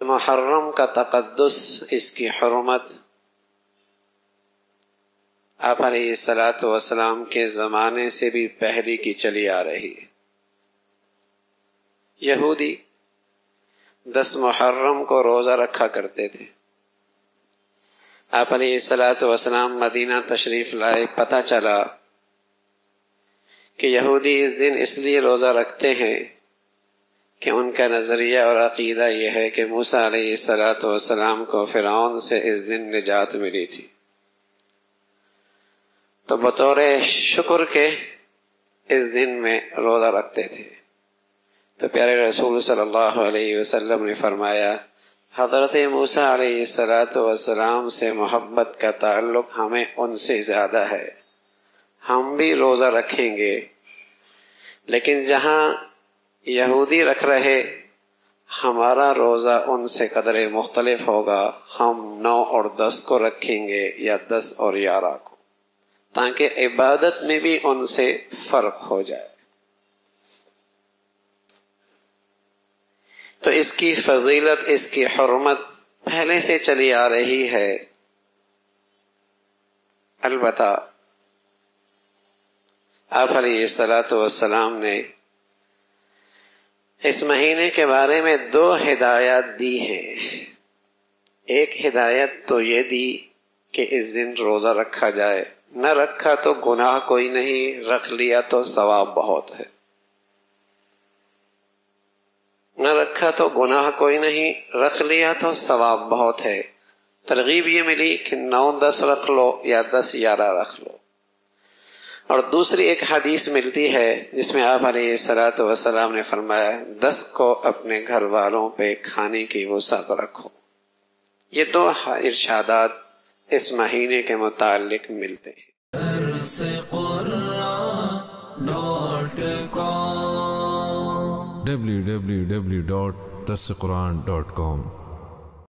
محرم کا تقدس، اس کی حرمت آپ علیہ الصلاۃ والسلام کے زمانے سے بھی پہلے کی چلی آ رہی ہے۔ یہودی 10 محرم کو روزہ رکھا کرتے تھے۔ آپ علیہ الصلاۃ والسلام مدینہ تشریف لائے، پتہ چلا کہ یہودی اس دن اس لیے روزہ رکھتے ہیں کہ ان کا نظریہ اور عقیدہ یہ ہے کہ موسیٰ علیہ الصلاۃ والسلام کو فرعون سے اس دن نجات ملی تھی، تو بطور شکر کے اس دن میں روزہ رکھتے تھے۔ تو پیارے رسول صلی اللہ علیہ وسلم نے فرمایا، حضرت موسیٰ علیہ الصلاۃ والسلام سے محبت کا تعلق ہمیں ان سے زیادہ ہے، ہم بھی روزہ رکھیں گے، لیکن جہاں یہودی رکھ رہے ہمارا روزہ ان سے قدرے مختلف ہوگا، ہم 9 اور 10 کو رکھیں گے یا 10 اور 11 کو، تاکہ عبادت میں بھی ان سے فرق ہو جائے۔ تو اس کی فضیلت، اس کی حرمت پہلے سے چلی آ رہی ہے۔ البتہ آپ علیہ الصلاۃ والسلام نے اس مہینے کے بارے میں 2 ہدایات دی ہیں۔ ایک ہدایت تو یہ دی کہ اس دن روزہ رکھا جائے، نہ رکھا تو گناہ کوئی نہیں، رکھ لیا تو ثواب بہت ہے۔ نہ رکھا تو گناہ کوئی نہیں، رکھ لیا تو ثواب بہت ہے۔ ترغیب یہ ملی کہ 9-10 رکھ لو یا 10-11 رکھ لو۔ اور دوسری ایک حدیث ملتی ہے جس میں آپ علیہ الصلاۃ والسلام نے فرمایا 10 کو اپنے گھر والوں پہ کھانے کی وسعت رکھو۔ یہ 2 ارشادات اس مہینے کے متعلق ملتے ہیں۔ www.darsequran.com